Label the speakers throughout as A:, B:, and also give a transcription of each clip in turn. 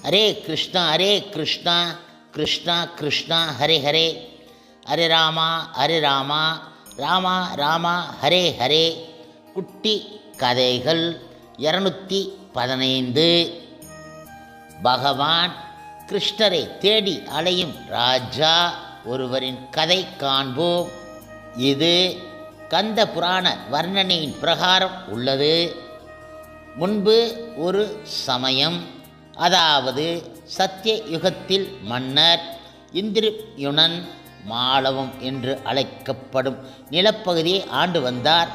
A: ஹரே கிருஷ்ணா கிருஷ்ணா கிருஷ்ணா ஹரே ஹரே, ஹரே ராமா ஹரே ராமா, ராமா ராமா ஹரே ஹரே. குட்டி கதைகள் 215. பகவான் கிருஷ்ணரை தேடி அலையும் ராஜா ஒருவரின் கதை காண்போம். இது கந்த புராண வர்ணனையின் பிரகாரம் உள்ளது. முன்பு ஒரு சமயம், அதாவது சத்திய யுகத்தில் மன்னர் இந்திரயுனன் மாளவம் என்று அழைக்கப்படும் நிலப்பகுதியை ஆண்டு வந்தார்.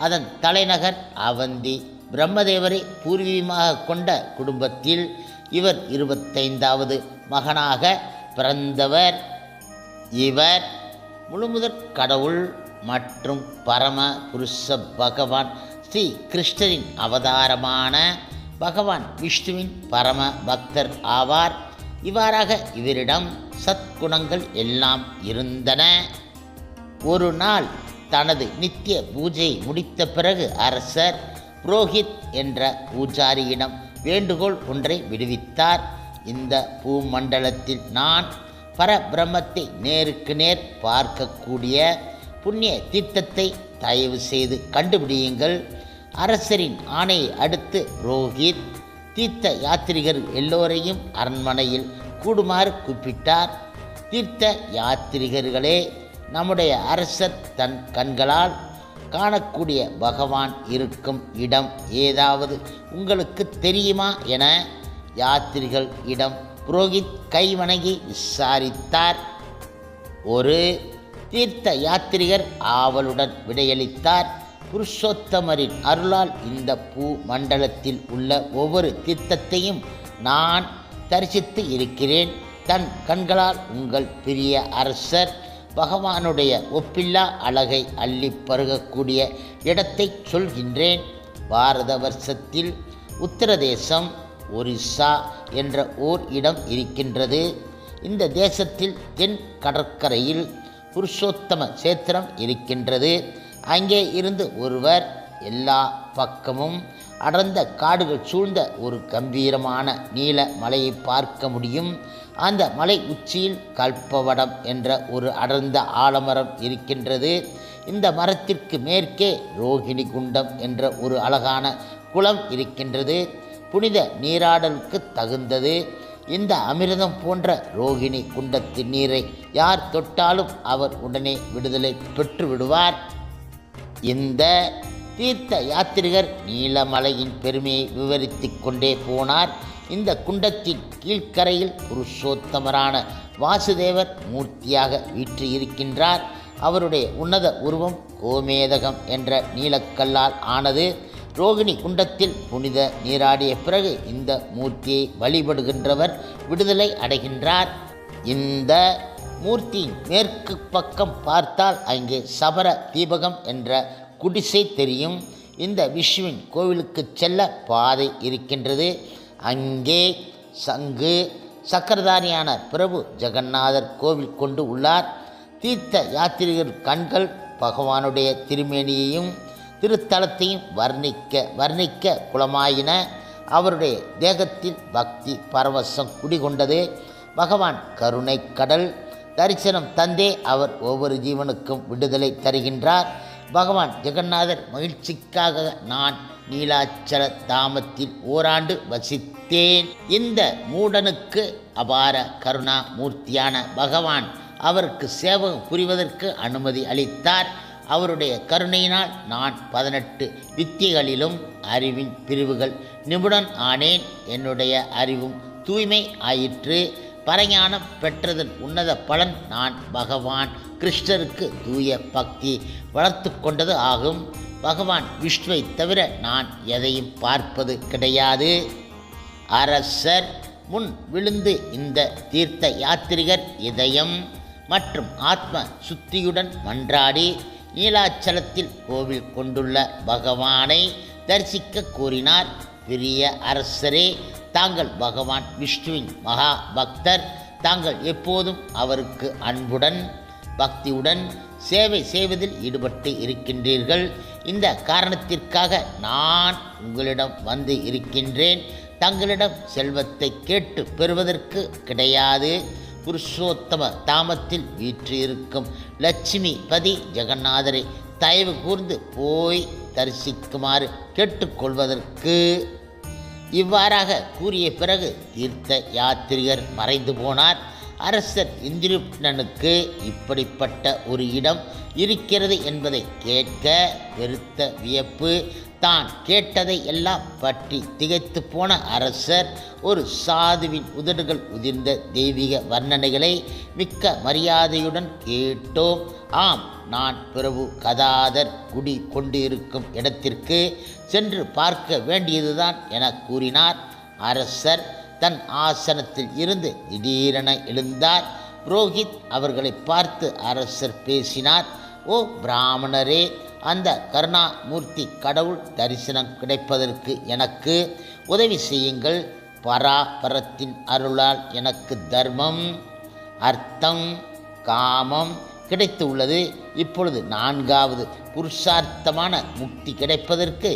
A: அதன் தலைநகர் அவந்தி. பிரம்மதேவரை பூர்வீகமாக கொண்ட குடும்பத்தில் இவர் 25வது மகனாக பிறந்தவர். இவர் முழுமுதற் கடவுள் மற்றும் பரம புருஷ பகவான் ஸ்ரீ கிருஷ்ணரின் அவதாரமான பகவான் விஷ்ணுவின் பரம பக்தர் ஆவார். இவ்வாறாக இவரிடம் சத்குணங்கள் எல்லாம் இருந்தன. ஒரு நாள் தனது நித்திய பூஜையை முடித்த பிறகு அரசர் புரோஹித் என்ற பூஜாரியிடம் வேண்டுகோள் ஒன்றை விடுவித்தார். இந்த பூமண்டலத்தில் நான் பரபிரம்மத்தை நேருக்கு நேர் பார்க்கக்கூடிய புண்ணிய தீர்த்தத்தை தயவு செய்து கண்டுபிடியுங்கள். அரசரின் ஆணையை அடுத்து புரோஹித் தீர்த்த யாத்திரிகர் எல்லோரையும் அரண்மனையில் கூடுமாறு கூப்பிட்டார். தீர்த்த யாத்திரிகர்களே, நம்முடைய அரசர் தன் கண்களால் காணக்கூடிய பகவான் இருக்கும் இடம் ஏதாவது உங்களுக்கு தெரியுமா என யாத்திரிகள் இடம் புரோஹித் கைவணங்கி விசாரித்தார். ஒரு தீர்த்த யாத்திரிகர் ஆவலுடன் விடையளித்தார். புருஷோத்தமரின் அருளால் இந்த பூ மண்டலத்தில் உள்ள ஒவ்வொரு தீர்த்தத்தையும் நான் தரிசித்து இருக்கிறேன். தன் கண்களால் உங்கள் பிரிய அரசர் பகவானுடைய ஒப்பில்லா அழகை அள்ளி பருகக்கூடிய இடத்தை சொல்கின்றேன். பாரத வருஷத்தில் உத்தரதேசம் ஒரிசா என்ற ஓர் இடம் இருக்கின்றது. இந்த தேசத்தில் தென் கடற்கரையில் புருஷோத்தம சேத்திரம் இருக்கின்றது. அங்கே இருந்து ஒருவர் எல்லா பக்கமும் அடர்ந்த காடுகள் சூழ்ந்த ஒரு கம்பீரமான நீல மலையை பார்க்க முடியும். அந்த மலை உச்சியில் கல்பவடம் என்ற ஒரு அடர்ந்த ஆலமரம் இருக்கின்றது. இந்த மரத்திற்கு மேற்கே ரோகிணி குண்டம் என்ற ஒரு அழகான குளம் இருக்கின்றது. புனித நீராடலுக்கு தகுந்தது. இந்த அமிர்தம் போன்ற ரோகிணி குண்டத்தின் நீரை யார் தொட்டாலும் அவர் உடனே விடுதலை பெற்று விடுவார். இந்த தீர்த்த யாத்திரிகர் நீலமலையின் பெருமையை விவரித்து கொண்டே போனார். இந்த குண்டத்தின் கீழ்க்கரையில் புருஷோத்தமரான வாசுதேவர் மூர்த்தியாக வீற்று இருக்கின்றார். அவருடைய உன்னத உருவம் கோமேதகம் என்ற நீலக்கல்லால் ஆனது. ரோகிணி குண்டத்தில் புனித நீராடிய பிறகு இந்த மூர்த்தியை வழிபடுகின்றவர் விடுதலை அடைகின்றார். இந்த மூர்த்தியின் மேற்கு பக்கம் பார்த்தால் அங்கே சபர தீபகம் என்ற குடிசை தெரியும். இந்த விஷ்ணுவின் கோவிலுக்கு செல்ல பாதை இருக்கின்றது. அங்கே சங்கு சக்கரதாரியான பிரபு ஜெகநாதர் கோவில் கொண்டு உள்ளார். தீர்த்த யாத்திரிகர் கண்கள் பகவானுடைய திருமேனியையும் திருத்தலத்தையும் வர்ணிக்க குலமாயின. அவருடைய தேகத்தில் பக்தி பரவசம் குடிகொண்டது. பகவான் கருணை கடல். தரிசனம் தந்தே அவர் ஒவ்வொரு ஜீவனுக்கும் விடுதலை தருகின்றார். பகவான் ஜெகநாதர் மகிழ்ச்சிக்காக நான் நீலாச்சல தாமத்தில் ஓராண்டு வசித்தேன். இந்த மூடனுக்கு அபார கருணா மூர்த்தியான பகவான் அவருக்கு சேவகம் புரிவதற்கு அனுமதி அளித்தார். அவருடைய கருணையினால் நான் 18 வித்தியைகளிலும் அறிவின் பிரிவுகள் நிபுணன் ஆனேன். என்னுடைய அறிவும் தூய்மை ஆயிற்று. பரஞானம் பெற்றதன் உன்னத பலன் நான் பகவான் கிருஷ்ணருக்கு தூய பக்தி வளர்த்து கொண்டது ஆகும். பகவான் விஷ்ணுவை தவிர நான் எதையும் பார்ப்பது கிடையாது. அரசர் முன் விழுந்து இந்த தீர்த்த யாத்திரிகர் இதயம் மற்றும் ஆத்ம சுத்தியுடன் மன்றாடி நீலாச்சலத்தில் கோவில் கொண்டுள்ள பகவானை தரிசிக்க கோரினார். பெரிய அரசரே, தாங்கள் பகவான் விஷ்ணுவின் மகா பக்தர். தாங்கள் எப்போதும் அவருக்கு அன்புடன் பக்தியுடன் சேவை செய்வதில் ஈடுபட்டு இருக்கின்றீர்கள். இந்த காரணத்திற்காக நான் உங்களிடம் வந்து இருக்கின்றேன். தங்களிடம் செல்வத்தை கேட்டு பெறுவதற்கு கிடையாது. புருஷோத்தம தாமத்தில் வீற்றிருக்கும் லட்சுமி பதி ஜெகநாதரை தயவு கூர்ந்து போய் தரிசிக்குமாறு கேட்டுக்கொள்வதற்கு. இவ்வாறாக கூறிய பிறகு தீர்த்த யாத்திரிகர் மறைந்து போனார். அரசர் இந்திரனுக்கு இப்படிப்பட்ட ஒரு இடம் இருக்கிறது என்பதை கேட்க பெருத்த வியப்பு. தான் கேட்டதை எல்லாம் பற்றி திகைத்து போன அரசர் ஒரு சாதுவின் உதடுகள் உதிர்ந்த தெய்வீக வர்ணனைகளை மிக்க மரியாதையுடன் கேட்டோம். ஆம், நான் பிரபு கதாதர் குடி கொண்டு இருக்கும் இடத்திற்கு சென்று பார்க்க வேண்டியதுதான் என கூறினார். அரசர் தன் ஆசனத்தில் இருந்து திடீரென எழுந்தார். புரோஹித் அவர்களை பார்த்து அரசர் பேசினார். ஓ பிராமணரே, அந்த கருணாமூர்த்தி கடவுள் தரிசனம் கிடைப்பதற்கு எனக்கு உதவி செய்யுங்கள். பராபரத்தின் அருளால் எனக்கு தர்மம், அர்த்தம், காமம் கிடைத்து உள்ளது. இப்பொழுது 4வது புருஷார்த்தமான முக்தி கிடைப்பதற்கு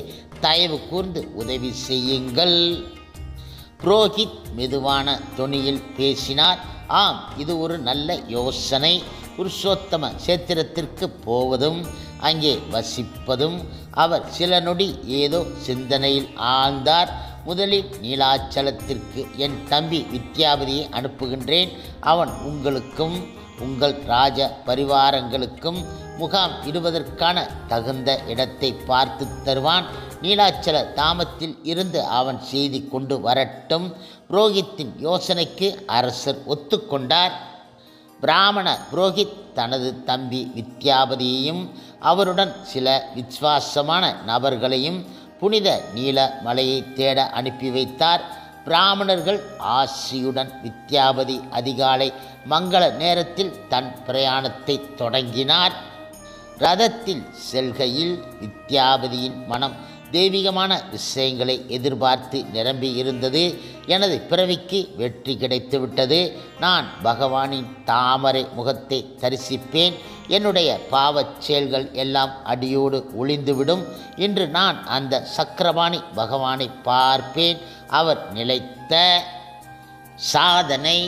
A: தயவு கூர்ந்து உதவி செய்யுங்கள். புரோஹித் மெதுவான தொனியில் பேசினார். ஆம், இது ஒரு நல்ல யோசனை. புருஷோத்தம சேத்திரத்திற்கு போவதும் அங்கே வசிப்பதும். அவர் சில நொடி ஏதோ சிந்தனையில் ஆழ்ந்தார். முதலில் நீலாச்சலத்திற்கு என் தம்பி வித்யாபதியை அனுப்புகின்றேன். அவன் உங்களுக்கும் உங்கள் ராஜ பரிவாரங்களுக்கும் முகாம் இடுவதற்கான தகுந்த இடத்தை பார்த்து தருவான். நீலாச்சல தாமத்தில் இருந்து அவன் செய்தி கொண்டு வரட்டும். புரோஹித்தின் யோசனைக்கு அரசர் ஒத்துக்கொண்டார். பிராமண புரோஹித் தனது தம்பி வித்யாபதியையும் அவருடன் சில விசுவாசமான நபர்களையும் புனித நீல மலையை தேட அனுப்பி வைத்தார். பிராமணர்கள் ஆசியுடன் வித்யாபதி அதிகாலை மங்கள நேரத்தில் தன் பிரயாணத்தை தொடங்கினார். ரதத்தில் செல்கையில் வித்யாபதியின் மனம் தெய்வீகமான விஷயங்களை எதிர்பார்த்து நிரம்பி இருந்தது. எனது பிறவிக்கு வெற்றி கிடைத்துவிட்டது. நான் பகவானின் தாமரை முகத்தை தரிசிப்பேன். என்னுடைய பாவச் செயல்கள் எல்லாம் அடியோடு ஒளிந்துவிடும். இன்று நான் அந்த சக்கரபாணி பகவானை பார்ப்பேன். அவர் நிலைத்த சாதனை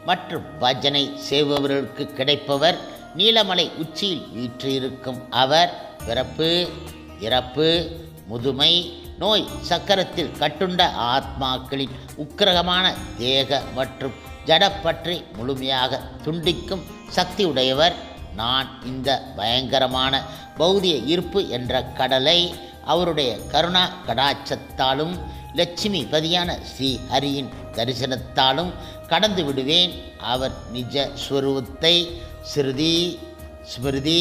A: மற்றும் பஜனை செய்பவர்களுக்கு கிடைப்பவர். நீலமலை உச்சியில் வீற்றிருக்கும் அவர் பிறப்பு, இறப்பு, முதுமை, நோய் சக்கரத்தில் கட்டுண்ட ஆத்மாக்களின் உக்கிரகமான தேக மற்றும் ஜடப்பற்றி முழுமையாக துண்டிக்கும் சக்தி உடையவர். நான் இந்த பயங்கரமான பௌதிக ஈர்ப்பு என்ற கடலை அவருடைய கருணா கடாட்சத்தாலும் லட்சுமி பதியான ஸ்ரீ ஹரியின் தரிசனத்தாலும் கடந்து விடுவேன். அவர் நிஜ ஸ்வரூபத்தை ஸ்ருதி ஸ்மிருதி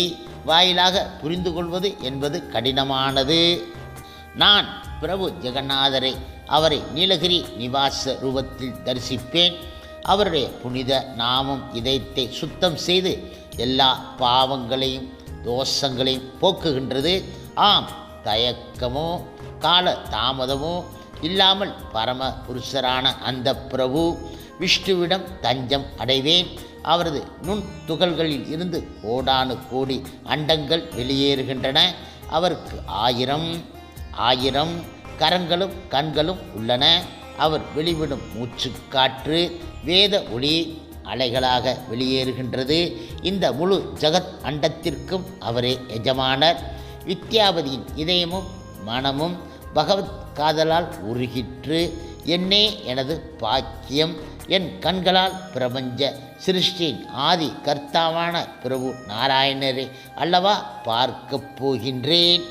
A: வாயிலாக புரிந்து கொள்வது என்பது கடினமானது. நான் பிரபு ஜெகநாதரை அவரை நீலகிரி நிவாச ரூபத்தில் தரிசிப்பேன். அவருடைய புனித நாமம் இதயத்தை சுத்தம் செய்து எல்லா பாவங்களையும் தோஷங்களையும் போக்குகின்றது. ஆம், தயக்கமோ கால தாமதமோ இல்லாமல் பரம புருஷரான அந்த பிரபு விஷ்ணுவிடம் தஞ்சம் அடைவேன். அவரது நுண் துகள்களில் இருந்து கோடானு கோடி அண்டங்கள் வெளியேறுகின்றன. அவருக்கு ஆயிரம் கரங்களும் கண்களும் உள்ளன. அவர் வெளிவிடும் மூச்சுக்காற்று வேத ஒளி அலைகளாக வெளியேறுகின்றது. இந்த முழு ஜகத் அண்டத்திற்கும் அவரே எஜமானர். வித்யாபதியின் இதயமும் மனமும் பகவத் காதலால் உருகிற்று. என்னே எனது பாக்கியம். என் கண்களால் பிரபஞ்ச சிருஷ்டியின் ஆதி கர்த்தாவான பிரபு நாராயணரை அல்லவா பார்க்கப் போகின்றேன்.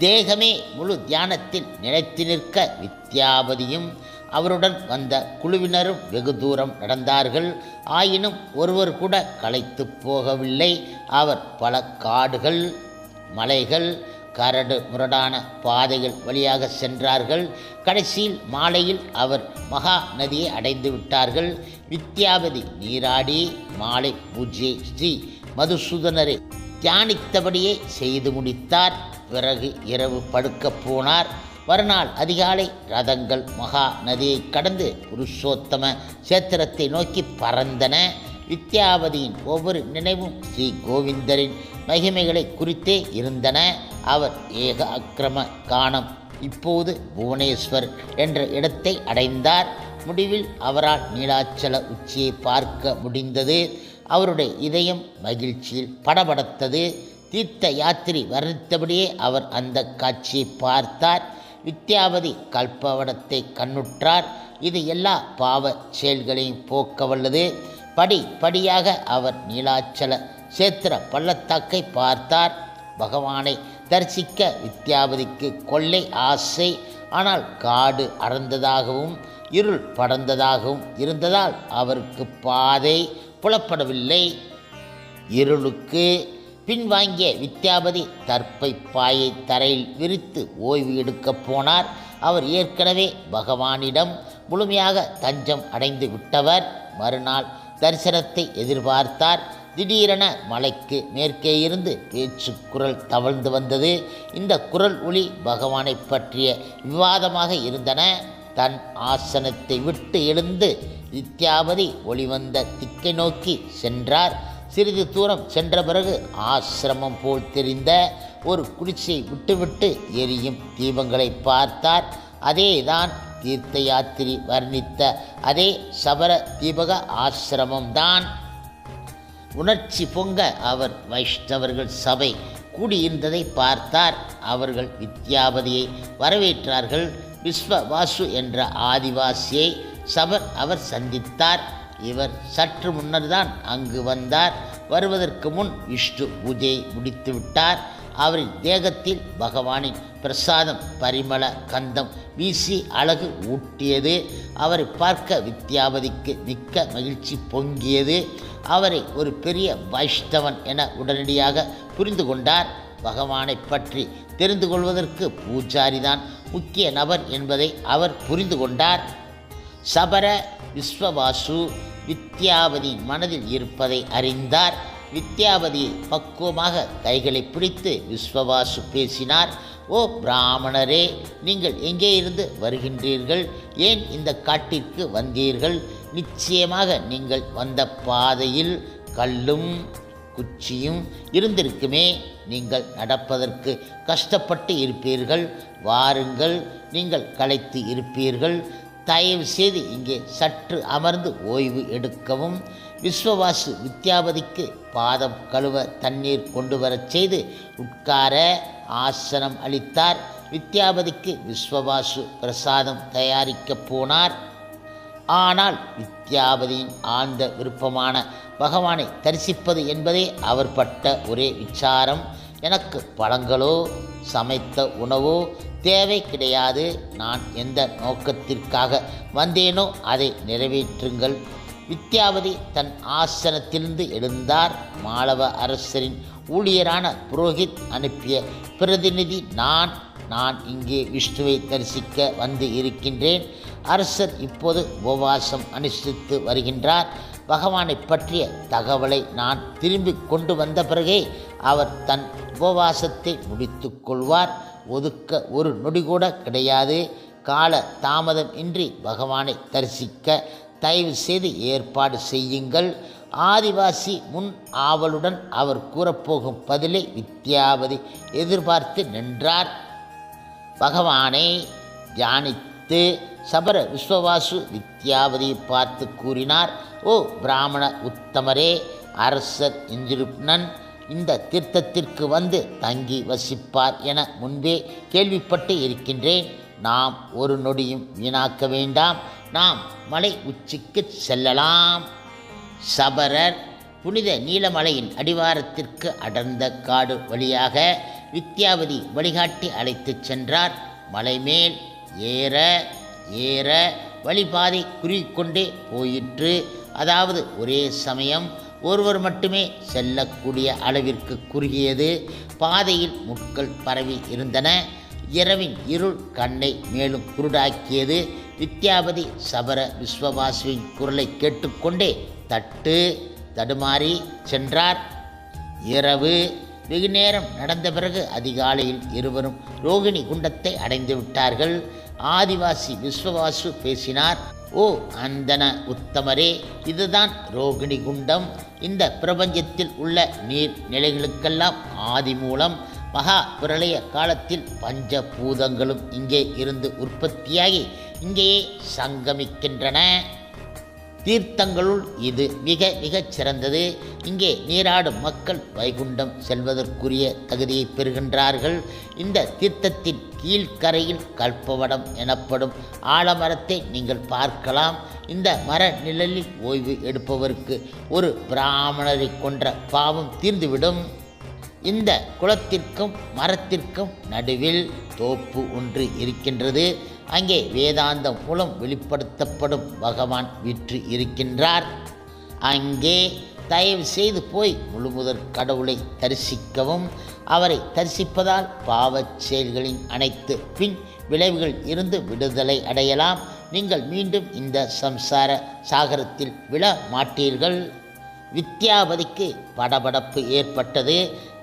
A: தேகமே முழு தியானத்தில் நிலைத்து நிற்க வித்யாபதியும் அவருடன் வந்த குழுவினரும் வெகு தூரம் நடந்தார்கள். ஆயினும் ஒருவர் கூட களைத்து போகவில்லை. அவர் பல காடுகள், மலைகள், கரடு முரடான பாதைகள் வழியாக சென்றார்கள். கடைசியில் மாலையில் அவர் மகா நதியை அடைந்து விட்டார்கள். வித்யாபதி நீராடி மாலை பூஜை ஸ்ரீ மதுசூதனரை தியானித்தபடியே செய்து முடித்தார். பிறகு இரவு படுக்கப் போனார். மறுநாள் அதிகாலை ரதங்கள் மகா நதியை கடந்து புருஷோத்தம சேத்திரத்தை நோக்கி பறந்தன. வித்யாபதியின் ஒவ்வொரு நினைவும் ஸ்ரீ கோவிந்தரின் மகிமைகளை குறித்தே இருந்தன. அவர் ஏக அக்கிரம கானம் இப்போது புவனேஸ்வர் என்ற இடத்தை அடைந்தார். முடிவில் அவரால் நீலாச்சல உச்சியை பார்க்க முடிந்தது. அவருடைய இதயம் மகிழ்ச்சியில் படபடத்தது. தீர்த்த யாத்திரை வர்ணித்தபடியே அவர் அந்த காட்சியை பார்த்தார். வித்யாவதி கல்பவடத்தை கண்ணுற்றார். இது எல்லா பாவ செயல்களையும் போக்க வல்லது. படியாக அவர் நீலாச்சல சேத்திர பள்ளத்தாக்கை பார்த்தார். பகவானை தரிசிக்க வித்யாவதிக்கு கொள்ளை ஆசை. ஆனால் காடு அடர்ந்ததாகவும் இருள் படர்ந்ததாகவும் இருந்ததால் அவருக்கு பாதை புலப்படவில்லை. இருளுக்கு பின்வாங்கிய வித்யாபதி தர்ப்பை பாயை தரையில் விரித்து ஓய்வு எடுக்கப் போனார். அவர் ஏற்கனவே பகவானிடம் முழுமையாக தஞ்சம் அடைந்து விட்டவர். மறுநாள் தரிசனத்தை எதிர்பார்த்தார். திடீரென மலைக்கு மேற்கே இருந்து பேச்சு குரல் தவழ்ந்து வந்தது. இந்த குரல் ஒளி பகவானை பற்றிய விவாதமாக இருந்தன. தன் ஆசனத்தை விட்டு எழுந்து வித்யாபதி ஒளிவந்த திக்கை நோக்கி சென்றார். சிறிது தூரம் சென்ற பிறகு ஆசிரமம் போல் தெரிந்த ஒரு குடிசையை விட்டுவிட்டு எரியும் தீபங்களை பார்த்தார். அதேதான் தீர்த்த யாத்திரை வர்ணித்த அதே சபர தீபக ஆசிரமம்தான். உணர்ச்சி பொங்க அவர் வைஷ்ணவர்கள் சபை கூடியிருந்ததை பார்த்தார். அவர்கள் வித்யாபதியை வரவேற்றார்கள். விஸ்வவாசு என்ற ஆதிவாசியை அவர் சந்தித்தார். இவர் சற்று முன்னர்தான் அங்கு வந்தார். வருவதற்கு முன் விஷ்ணு பூஜையை முடித்துவிட்டார். அவரின் தேகத்தில் பகவானின் பிரசாதம் பரிமள கந்தம் வீசி அழகு ஊட்டியது. அவரை பார்க்க வித்யாபதிக்கு மிக்க மகிழ்ச்சி பொங்கியது. அவரை ஒரு பெரிய வைஷ்ணவன் என உடனடியாக புரிந்து கொண்டார். பகவானை பற்றி தெரிந்து கொள்வதற்கு பூஜாரிதான் முக்கிய நபர் என்பதை அவர் புரிந்து கொண்டார். சபர விஸ்வவாசு வித்யாவதி மனதில் இருப்பதை அறிந்தார். வித்யாவதியை பக்குவமாக கைகளை பிடித்து விஸ்வவாசு பேசினார். ஓ பிராமணரே, நீங்கள் எங்கே இருந்து வருகின்றீர்கள்? ஏன் இந்த காட்டிற்கு வந்தீர்கள்? நிச்சயமாக நீங்கள் வந்த பாதையில் கல்லும் குச்சியும் இருந்திருக்குமே. நீங்கள் நடப்பதற்கு கஷ்டப்பட்டு இருப்பீர்கள். வாருங்கள், நீங்கள் களைத்து இருப்பீர்கள். தயவு செய்து இங்கே சற்று அமர்ந்து ஓய்வு எடுக்கவும். விஸ்வவாசு வித்யாபதிக்கு பாதம் கழுவ தண்ணீர் கொண்டு வரச் செய்து உட்கார ஆசனம் அளித்தார். வித்யாபதிக்கு விஸ்வவாசு பிரசாதம் தயாரிக்கப் போனார். ஆனால் வித்யாபதியின் ஆழ்ந்த விருப்பமான பகவானை தரிசிப்பது என்பதே அவர் பட்ட ஒரே விசாரம். எனக்கு பழங்களோ சமைத்த உணவோ தேவை கிடையாது. நான் எந்த நோக்கத்திற்காக வந்தேனோ அதை நிறைவேற்றுங்கள். வித்யாவதி தன் ஆசனத்திலிருந்து எழுந்தார். மாளவ அரசரின் ஊழியரான புரோஹித் அனுப்பிய பிரதிநிதி நான் இங்கே விஷ்ணுவை தரிசிக்க வந்து இருக்கின்றேன். அரசர் இப்போது உபவாசம் அனுஷ்டித்து வருகின்றார். பகவானை பற்றிய தகவலை நான் திரும்பி கொண்டு வந்த பிறகே அவர் தன் உபவாசத்தை முடித்து கொள்வார். ஒதுக்க ஒரு நொடி கூட கிடையாது. கால தாமதம் இன்றி பகவானை தரிசிக்க தயவு செய்து ஏற்பாடு செய்யுங்கள். ஆதிவாசி முன் ஆவலுடன் அவர் கூறப்போகும் பதிலை வித்யாவதி எதிர்பார்த்து நின்றார். பகவானை தியானித்து சபர விஸ்வவாசு வித்யாவதியை பார்த்து கூறினார். ஓ பிராமண உத்தமரே, அரசர் இந்திருப்னன் இந்த தீர்த்தத்திற்கு வந்து தங்கி வசிப்பார் என முன்பே கேள்விப்பட்டு இருக்கின்றேன். நாம் ஒரு நொடியும் வீணாக்க வேண்டாம். நாம் மலை உச்சிக்கு செல்லலாம். சபரர் புனித நீலமலையின் அடிவாரத்திற்கு அடர்ந்த காடு வழியாக வித்யாவதி வழிகாட்டி அழைத்துச் சென்றார். மலை மேல் ஏற ஏற வழிபாதை குறுகிக்கொண்டே போயிற்று. அதாவது ஒரே சமயம் ஒருவர் மட்டுமே செல்லக்கூடிய அளவிற்கு குறுகியது. பாதையில் முட்கள் பரவி இருந்தன. இரவின் இருள் கண்ணை மேலும் குருடாக்கியது. வித்யாபதி சபர விஸ்வவாசுவின் குரலை கேட்டுக்கொண்டே தடுமாறி சென்றார். இரவு வெகு நேரம் நடந்த பிறகு அதிகாலையில் இருவரும் ரோகிணி குண்டத்தை அடைந்து விட்டார்கள். ஆதிவாசி விஸ்வவாசு பேசினார். ஓ அந்தன உத்தமரே, இதுதான் ரோகிணி குண்டம். இந்த பிரபஞ்சத்தில் உள்ள நீர் நிலைகளுக்கெல்லாம் ஆதி மூலம். மகா பிரளய காலத்தில் பஞ்சபூதங்களும் இங்கே இருந்து உற்பத்தியாகி இங்கேயே சங்கமிக்கின்றன. தீர்த்தங்களுள் இது மிக மிகச் சிறந்தது. இங்கே நீராடும் மக்கள் வைகுண்டம் செல்வதற்குரிய தகுதியை பெறுகின்றார்கள். இந்த தீர்த்தத்தின் கீழ்கரையில் கல்பவடம் எனப்படும் ஆலமரத்தை நீங்கள் பார்க்கலாம். இந்த மர நிழலில் ஓய்வு எடுப்பவருக்கு ஒரு பிராமணரை கொன்ற பாவம் தீர்ந்துவிடும். இந்த குளத்திற்கும் மரத்திற்கும் நடுவில் தோப்பு ஒன்று இருக்கின்றது. அங்கே வேதாந்தம் மூலம் வெளிப்படுத்தப்படும் பகவான் விற்று இருக்கின்றார். அங்கே தயவு செய்து போய் முழுமுதற் கடவுளை தரிசிக்கவும். அவரை தரிசிப்பதால் பாவச் செயல்களின் அனைத்து பின் விளைவுகள் இருந்து விடுதலை அடையலாம். நீங்கள் மீண்டும் இந்த சம்சார சாகரத்தில் விழ மாட்டீர்கள். வித்யாபதிக்கு படபடப்பு ஏற்பட்டது.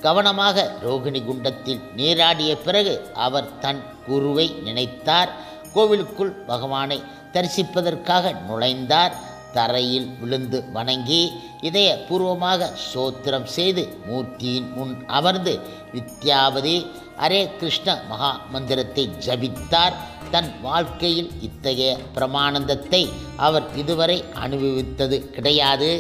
A: கவனமாக ரோகிணி குண்டத்தில் நீராடிய பிறகு அவர் தன் குருவை நினைத்தார். கோவிலுக்குள் பகவானை தரிசிப்பதற்காக நுழைந்தார். தரையில் விழுந்து வணங்கி இதயபூர்வமாக ஸ்தோத்திரம் செய்து மூர்த்தியின் முன் அமர்ந்து வித்யாபதி ஹரே கிருஷ்ண மகா மந்திரத்தை ஜபித்தார். தன் வாழ்க்கையில் இத்தகைய பிரமானந்தத்தை அவர் இதுவரை அனுபவித்தது கிடையாது.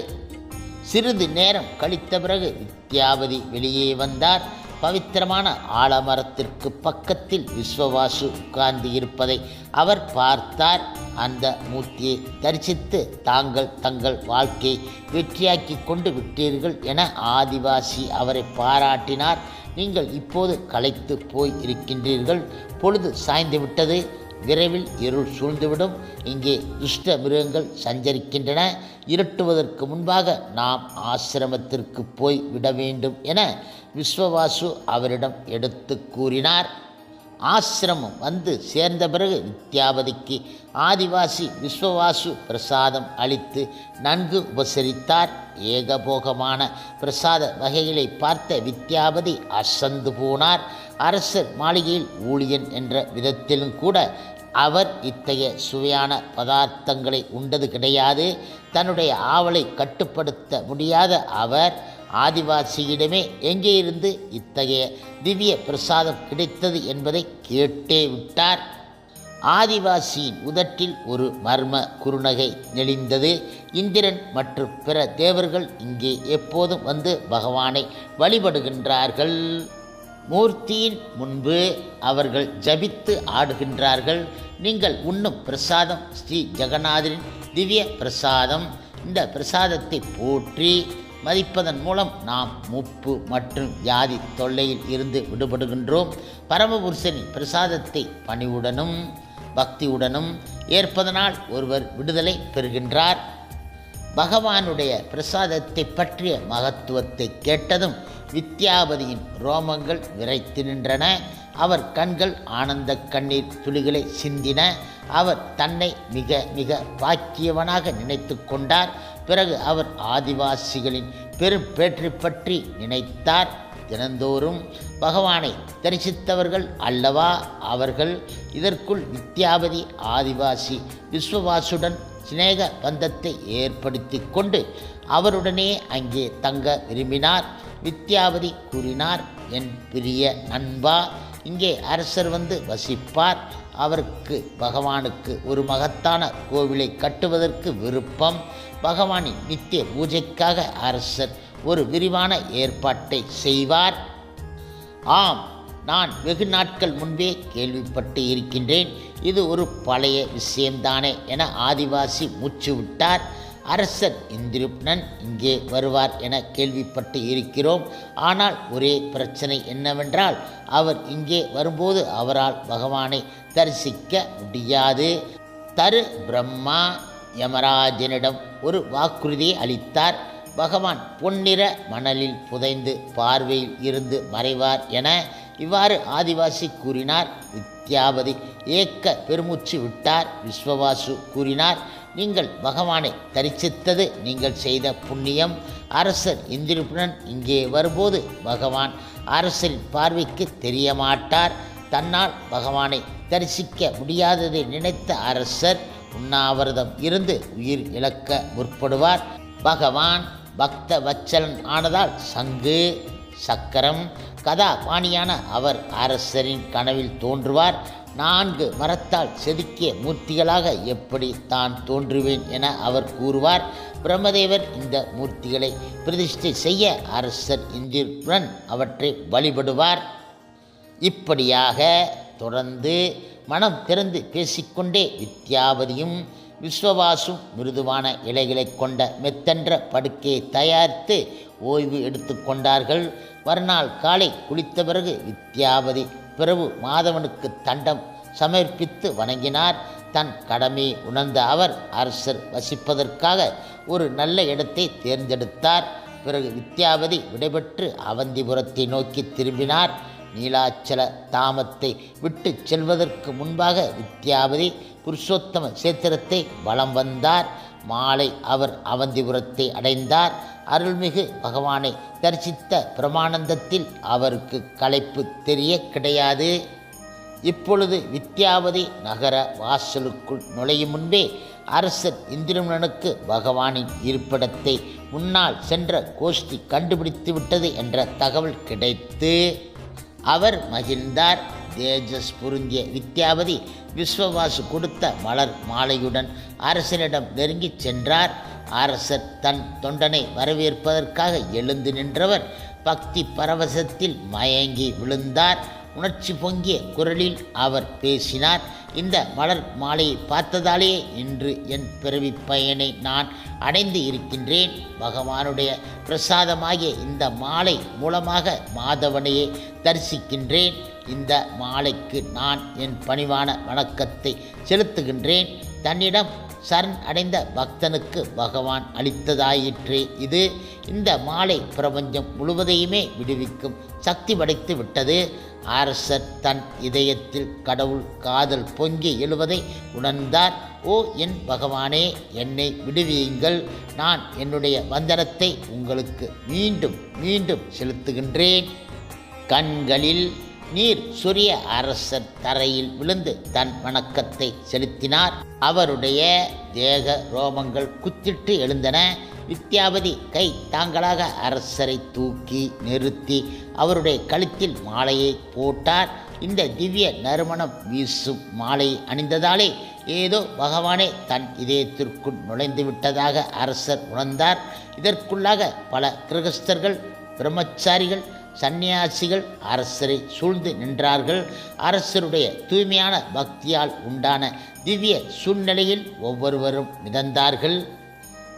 A: சிறிது நேரம் கழித்த பிறகு வித்யாபதி வெளியே வந்தார். பவித்திரமான ஆலமரத்திற்கு பக்கத்தில் விஸ்வவாசு உட்கார்ந்து இருப்பதை அவர் பார்த்தார். அந்த மூர்த்தியை தரிசித்து தாங்கள் தங்கள் வாழ்க்கையை வெற்றியாக்கி கொண்டு விட்டீர்கள் என ஆதிவாசி அவரை பாராட்டினார். நீங்கள் இப்போது களைத்து போய் இருக்கின்றீர்கள். பொழுது சாய்ந்து விட்டது. விரைவில் இருள் சூழ்ந்துவிடும். இங்கே துஷ்ட மிருகங்கள் சஞ்சரிக்கின்றன. இருட்டுவதற்கு முன்பாக நாம் ஆசிரமத்திற்கு போய் விட வேண்டும் என விஸ்வவாசு அவரிடம் எடுத்து கூறினார். ஆசிரமம் வந்து சேர்ந்த பிறகு வித்யாபதிக்கு ஆதிவாசி விஸ்வவாசு பிரசாதம் அளித்து நன்கு உபசரித்தார். ஏகபோகமான பிரசாத வகைகளை பார்த்த வித்யாபதி அசந்து போனார். அரசர் மாளிகையில் ஊழியன் என்ற விதத்திலும் கூட அவர் இத்தகைய சுவையான பதார்த்தங்களை உண்டது கிடையாது. தன்னுடைய ஆவலை கட்டுப்படுத்த முடியாத அவர் ஆதிவாசியிடமே எங்கே இருந்து இத்தகைய திவ்ய பிரசாதம் கிடைத்தது என்பதை கேட்டே விட்டார். ஆதிவாசியின் உதட்டில் ஒரு மர்ம குறுநகை நெளிந்தது. இந்திரன் மற்றும் பிற தேவர்கள் இங்கே எப்போதும் வந்து பகவானை வழிபடுகின்றார்கள். மூர்த்தியின் முன்பு அவர்கள் ஜபித்து ஆடுகின்றார்கள். நீங்கள் உண்ணும் பிரசாதம் ஸ்ரீ ஜெகநாதரின் திவ்ய பிரசாதம். இந்த பிரசாதத்தை போற்றி மதிப்பதன் மூலம் நாம் முப்பு மற்றும் வியாதி தொல்லையில் இருந்து விடுபடுகின்றோம். பரமபுருஷனின் பிரசாதத்தை பணிவுடனும் பக்தியுடனும் ஏற்பதனால் ஒருவர் விடுதலை பெறுகின்றார். பகவானுடைய பிரசாதத்தை பற்றிய மகத்துவத்தை கேட்டதும் வித்யாபதியின் ரோமங்கள் விரைத்து நின்றன. அவர் கண்கள் ஆனந்த கண்ணீர் துளிகளை சிந்தின. அவர் தன்னை மிக மிக பாக்கியவனாக நினைத்து கொண்டார். பிறகு அவர் ஆதிவாசிகளின் பெரும் பேற்றை பற்றி நினைத்தார். தினந்தோறும் பகவானை தரிசித்தவர்கள் அல்லவா அவர்கள். இதற்குள் வித்யாபதி ஆதிவாசி விஸ்வவாசுடன் சிநேக பந்தத்தை ஏற்படுத்தி கொண்டு அவருடனே அங்கே தங்க விரும்பினார். வித்யாபதி கூறினார், என் பிரிய நண்பா, இங்கே அரசர் வந்து வசிப்பார். அவருக்கு பகவானுக்கு ஒரு மகத்தான கோவிலை கட்டுவதற்கு விருப்பம். பகவானின் நித்திய பூஜைக்காக அரசர் ஒரு விரிவான ஏற்பாட்டை செய்வார். ஆம், நான் வெகு நாட்கள் முன்பே கேள்விப்பட்டு இருக்கின்றேன். இது ஒரு பழைய விஷயம்தானே என ஆதிவாசி மூச்சு விட்டார். அரசர் இந்திரப்னன் இங்கே வருவார் என கேள்விப்பட்டு இருக்கிறோம். ஆனால் ஒரே பிரச்சனை என்னவென்றால் அவர் இங்கே வரும்போது அவரால் பகவானை தரிசிக்க முடியாது. தரு பிரம்மா யமராஜனிடம் ஒரு வாக்குறுதியை அளித்தார். பகவான் பொன்னிற மணலில் புதைந்து பார்வையில் இருந்து மறைவார் என. இவ்வாறு ஆதிவாசி கூறினார். வித்யாபதி ஏக்க பெருமூச்சு விட்டார். விஸ்வவாசு கூறினார், நீங்கள் பகவானை தரிசித்தது நீங்கள் செய்த புண்ணியம். அரசர் இந்திரபுரன் இங்கே வரும்போது பகவான் அரசரின் பார்வைக்கு தெரிய மாட்டார். தன்னால் பகவானை தரிசிக்க முடியாததை நினைத்த அரசர் உண்ணாவிரதம் இருந்து உயிர் இழக்க முற்படுவார். பகவான் பக்த வச்சலன் ஆனதால் சங்கு சக்கரம். கதா பாணியான அவர் அரசரின் கனவில் தோன்றுவார். 4 மரத்தால் செதுக்கிய மூர்த்திகளாக எப்படி தான் தோன்றுவேன் என அவர் கூறுவார். பிரம்மதேவர் இந்த மூர்த்திகளை பிரதிஷ்டை செய்ய அரசர் இந்திரன் அவற்றை வழிபடுவார். இப்படியாக தொடர்ந்து மனம் திறந்து பேசிக்கொண்டே வித்யாவதியும் விஸ்வவாசும் மிருதுவான இலைகளை கொண்ட மெத்தென்ற படுக்கையை தயாரித்து ஓய்வு எடுத்து கொண்டார்கள். மறுநாள் காலை குளித்த பிறகு வித்யாவதி பிரபு மாதவனுக்கு தண்டம் சமர்ப்பித்து வணங்கினார். தன் கடமையை உணர்ந்த அவர் அரசர் வசிப்பதற்காக ஒரு நல்ல இடத்தை தேர்ந்தெடுத்தார். பிறகு வித்யாவதி விடைபெற்று அவந்திபுரத்தை நோக்கி திரும்பினார். நீலாச்சல தாமத்தை விட்டு செல்வதற்கு முன்பாக வித்யாவதி புருஷோத்தம சேத்திரத்தை வலம் வந்தார். மாலை அவர் அவந்திபுரத்தை அடைந்தார். அருள்மிகு பகவானை தரிசித்த பிரமானந்தத்தில் அவருக்கு களைப்பு தெரிய கிடையாது. இப்பொழுது வித்யாவதி நகர வாசலுக்குள் நுழையும் முன்பே அரசர் இந்திரனுக்கு பகவானின் இருப்பிடத்தை முன்னால் சென்ற கோஷ்டி கண்டுபிடித்து விட்டது என்ற தகவல் கிடைத்து அவர் மகிழ்ந்தார். தேஜஸ் பொருந்திய வித்யாவதி விஸ்வவாசு கொடுத்த மலர் மாலையுடன் அரசனிடம் நெருங்கி சென்றார். அரசர் தன் தொண்டனை வரவேற்பதற்காக எழுந்து நின்றவர் பக்தி பரவசத்தில் மயங்கி விழுந்தார். உணர்ச்சி பொங்கிய குரலில் அவர் பேசினார். இந்த மலர் மாலையை பார்த்ததாலே இன்று என் பிறவி பயனை நான் அடைந்து இருக்கின்றேன். பகவானுடைய பிரசாதமாகிய இந்த மாலை மூலமாக மாதவனையே தரிசிக்கின்றேன். இந்த மாலைக்கு நான் என் பணிவான வணக்கத்தை செலுத்துகின்றேன். தன்னிடம் சரண் அடைந்த பக்தனுக்கு பகவான் அளித்ததாயிற்றே இது. இந்த மாலை பிரபஞ்சம் முழுவதையுமே விடுவிக்கும் சக்தி படைத்து விட்டது. அரசர் தன் இதயத்தில் கடவுள் காதல் பொங்கி எழுவதை உணர்ந்தார். ஓ என் பகவானே, என்னை விடுவியுங்கள். நான் என்னுடைய வந்தனத்தை உங்களுக்கு மீண்டும் மீண்டும் செலுத்துகின்றேன். கண்களில் நீர் சொரிய அரசர் தரையில் விழுந்து தன் வணக்கத்தை செலுத்தினார். அவருடைய தேக ரோமங்கள் குத்திட்டு எழுந்தன. வித்யாவதி கை தாங்களாக அரசரை தூக்கி நிறுத்தி அவருடைய கழுத்தில் மாலையை போட்டார். இந்த திவ்ய நறுமணம் வீசும் மாலையை அணிந்ததாலே ஏதோ பகவானே தன் இதயத்திற்குள் நுழைந்து விட்டதாக அரசர் உணர்ந்தார். இதற்குள்ளாக பல கிரகஸ்தர்கள், பிரம்மச்சாரிகள், சந்நியாசிகள் அரசரை சூழ்ந்து நின்றார்கள். அரசருடைய தூய்மையான பக்தியால் உண்டான திவ்ய சூழ்நிலையில் ஒவ்வொருவரும் மிதந்தார்கள்.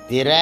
A: பிற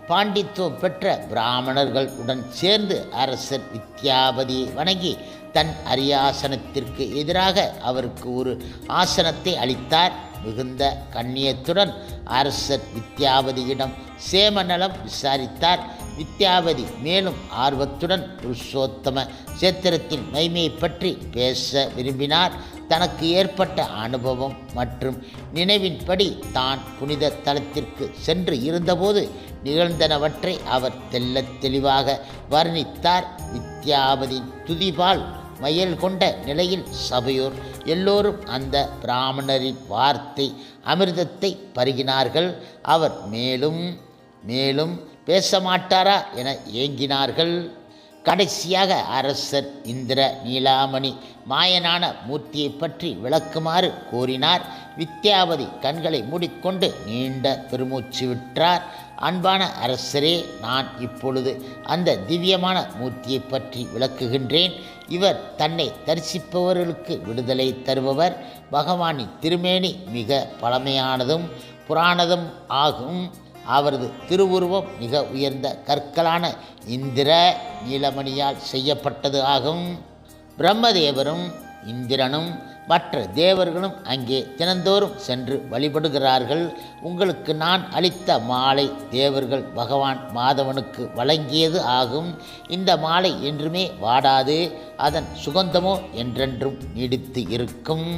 A: பாண்டித்துவம் பெற்ற பிராமணர்கள் உடன் சேர்ந்து அரசர் வித்யாவதியை வணங்கி தன் அரியாசனத்திற்கு எதிராக அவருக்கு ஒரு ஆசனத்தை அளித்தார். மிகுந்த கண்ணியத்துடன் அரசர் வித்யாவதியிடம் சேமநலம் விசாரித்தார். வித்யாவதி மேலும் ஆர்வத்துடன் புருஷோத்தம சேத்திரத்தின் மகிமையை பற்றி பேச விரும்பினார். தனக்கு ஏற்பட்ட அனுபவம் மற்றும் நினைவின்படி தான் புனித தலத்திற்கு சென்று இருந்தபோது நிகழ்ந்தனவற்றை அவர் தெள்ளத் தெளிவாக வர்ணித்தார். வித்யாவதியின் துதிபால் மயல் கொண்ட நிலையில் சபையோர் எல்லோரும் அந்த பிராமணரின் வார்த்தை அமிர்தத்தை பருகினார்கள். அவர் மேலும் மேலும் பேச மாட்டாரா என ஏங்கினார்கள். கடைசியாக அரசர் இந்திர நீலாமணி மாயனான மூர்த்தியை பற்றி விளக்குமாறு கோரினார். வித்யாவதி கண்களை மூடிக்கொண்டு நீண்ட பெருமூச்சு விட்டார். அன்பான அரசரே, நான் இப்பொழுது அந்த திவ்யமான மூர்த்தியை பற்றி விளக்குகின்றேன். இவர் தன்னை தரிசிப்பவர்களுக்கு விடுதலை தருபவர். பகவானின் திருமேனி மிக பழமையானதும் புராணதும் ஆகும். அவரது திருவுருவம் மிக உயர்ந்த கற்களான இந்திர நீலமணியால் செய்யப்பட்டது ஆகும். பிரம்மதேவரும் இந்திரனும் மற்ற தேவர்களும் அங்கே தினந்தோறும் சென்று வழிபடுகிறார்கள். உங்களுக்கு நான் அளித்த மாலை தேவர்கள் பகவான் மாதவனுக்கு வழங்கியது ஆகும். இந்த மாலை என்றுமே வாடாது. அதன் சுகந்தமோ என்றென்றும் நீடித்து இருக்கும்.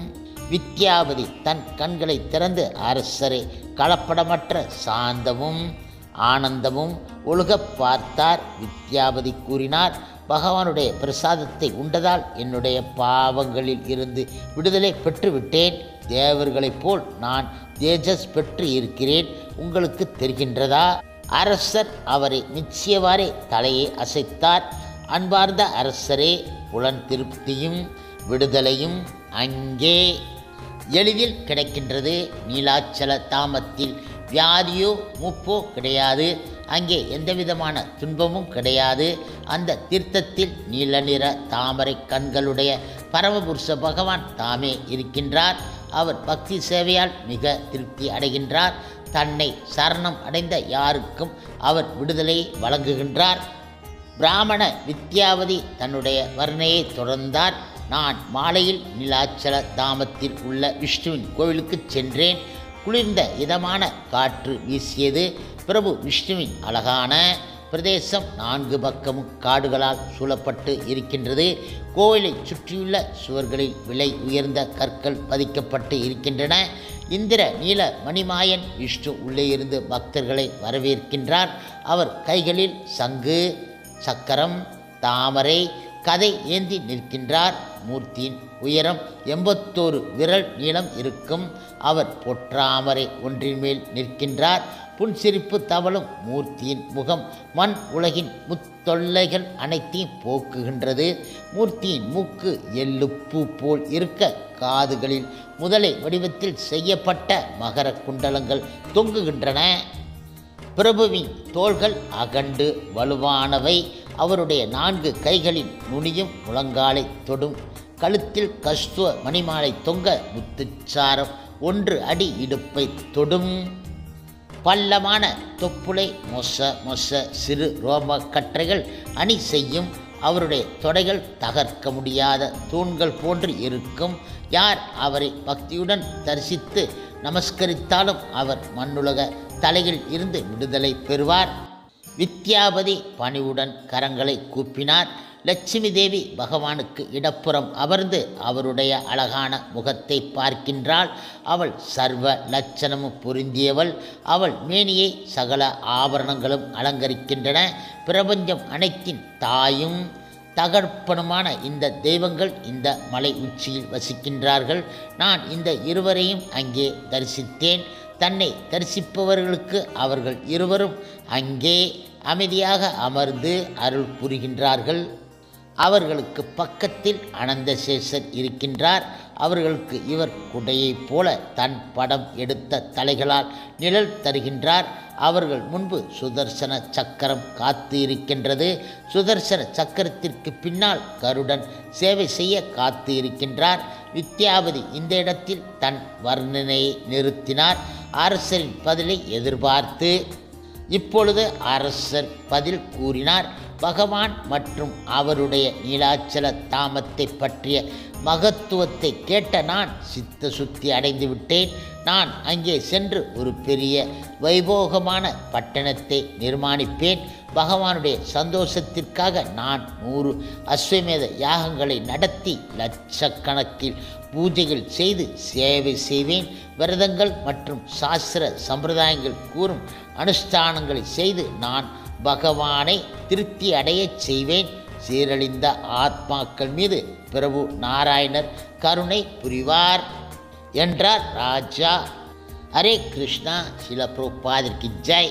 A: வித்யாவதி தன் கண்களை திறந்து அரசரை கலப்படமற்ற சாந்தமும் ஆனந்தமும் ஒழுகப் பார்த்தார். வித்யாவதி கூறினார், பகவானுடைய பிரசாதத்தை உண்டதால் என்னுடைய பாவங்களில் இருந்து விடுதலை பெற்றுவிட்டேன். தேவர்களைப் போல் நான் தேஜஸ் பெற்று இருக்கிறேன். உங்களுக்கு தெரிகின்றதா? அரசர் அவரை நிச்சயவாறே தலையை அசைத்தார். அன்பார்ந்த அரசரே, புலன் திருப்தியும் விடுதலையும் அங்கே எளிதில் கிடைக்கின்றது. நீலாச்சல தாமத்தில் வியாதியோ மூப்போ கிடையாது. அங்கே எந்தவிதமான துன்பமும் கிடையாது. அந்த தீர்த்தத்தில் நீல நிற தாமரை கண்களுடைய பரமபுருஷ பகவான் தாமே இருக்கின்றார். அவர் பக்தி சேவையால் மிக திருப்தி அடைகின்றார். தன்னை சரணம் அடைந்த யாருக்கும் அவர் விடுதலை வழங்குகின்றார். பிராமண வித்யாவதி தன்னுடைய வர்ணையை தொடர்ந்தார். நான் மாலையில் நீலாச்சல தாமத்தில் உள்ள விஷ்ணுவின் கோவிலுக்கு சென்றேன். குளிர்ந்த இதமான காற்று வீசியது. பிரபு விஷ்ணுவின் அழகான பிரதேசம் 4 பக்கமும் காடுகளால் சூழப்பட்டு இருக்கின்றது. கோவிலை சுற்றியுள்ள சுவர்களில் விலை உயர்ந்த கற்கள் பதிக்கப்பட்டு இருக்கின்றன. இந்திர நீல மணிமாயன் விஷ்ணு உள்ளே இருந்து பக்தர்களை வரவேற்கின்றார். அவர் கைகளில் சங்கு, சக்கரம், தாமரை, கதை ஏந்தி நிற்கின்றார். மூர்த்தியின் உயரம் 81 விரல் நீளம் இருக்கும். அவர் பொற்றாமரை ஒன்றின் மேல் நிற்கின்றார். புன்சிரிப்பு தவழும் மூர்த்தியின் முகம் மண் உலகின் முத்தொல்லைகள் அனைத்தையும் போக்குகின்றது. மூர்த்தியின் மூக்கு எள்ளுப்பூ போல் இருக்க, காதுகளில் முதலை வடிவத்தில் செய்யப்பட்ட மகர குண்டலங்கள் தொங்குகின்றன. பிரபுவின் தோள்கள் அகண்டு வலுவானவை. அவருடைய 4 கைகளின் நுனியும் முழங்காலை தொடும். கழுத்தில் கஸ்துவ மணிமாலை தொங்க, முத்துச்சாரம் 1 அடி இடுப்பை தொடும். பள்ளமான தொப்புளை மொச சிறு ரோம கற்றைகள் அணி செய்யும். அவருடைய தொடைகள் தகர்க்க முடியாத தூண்கள் போன்று இருக்கும். யார் அவரை பக்தியுடன் தரிசித்து நமஸ்கரித்தாலும் அவர் மண்ணுலக தலையில் இருந்து விடுதலை பெறுவார். வித்யாபதி பணிவுடன் கரங்களை கூப்பினார். லட்சுமி தேவி பகவானுக்கு இடப்புறம் அமர்ந்து அவருடைய அழகான முகத்தை பார்க்கின்றாள். அவள் சர்வ லட்சணமும் பொருந்தியவள். அவள் மேனியை சகல ஆபரணங்களும் அலங்கரிக்கின்றன. பிரபஞ்சம் அனைத்தின் தாயும் தகப்பனுமான இந்த தெய்வங்கள் இந்த மலை உச்சியில் வசிக்கின்றார்கள். நான் இந்த இருவரையும் அங்கே தரிசித்தேன். தன்னை தரிசிப்பவர்களுக்கு அவர்கள் இருவரும் அங்கே அமைதியாக அமர்ந்து அருள் புரிகின்றார்கள். அவர்களுக்கு பக்கத்தில் அனந்தசேஷர் இருக்கின்றார். அவர்களுக்கு இவர் குடையைப் போல தன் படம் எடுத்த தலைகளால் நிழல் தருகின்றார். அவர்கள் முன்பு சுதர்சன சக்கரம் காத்து இருக்கின்றது. சுதர்சன சக்கரத்திற்கு பின்னால் கருடன் சேவை செய்ய காத்து இருக்கின்றார். வித்யாபதி இந்த இடத்தில் தன் வர்ணனையை நிறுத்தினார். அரசரின் பதிலை எதிர்பார்த்து. இப்பொழுது அரசர் பதில் கூறினார். பகவான் மற்றும் அவருடைய நீலாச்சல தாமத்தை பற்றிய மகத்துவத்தை கேட்ட நான் சித்த சுத்தி அடைந்து விட்டேன். நான் அங்கே சென்று ஒரு பெரிய வைபோகமான பட்டணத்தை நிர்மாணிப்பேன். பகவானுடைய சந்தோஷத்திற்காக நான் 100 அஸ்வமேத யாகங்களை நடத்தி லட்சக்கணக்கில் பூஜைகள் செய்து சேவை செய்வேன். விரதங்கள் மற்றும் சாஸ்திர சம்பிரதாயங்கள் கூறும் அனுஷ்டானங்களை செய்து நான் பகவானை திருப்தி அடையச் செய்வேன். சீரழிந்த ஆத்மாக்கள் மீது பிரபு நாராயணர் கருணை புரிவார் என்றார் ராஜா. ஹரே கிருஷ்ணா. சில பிரபுபாதருக்கு ஜெய்.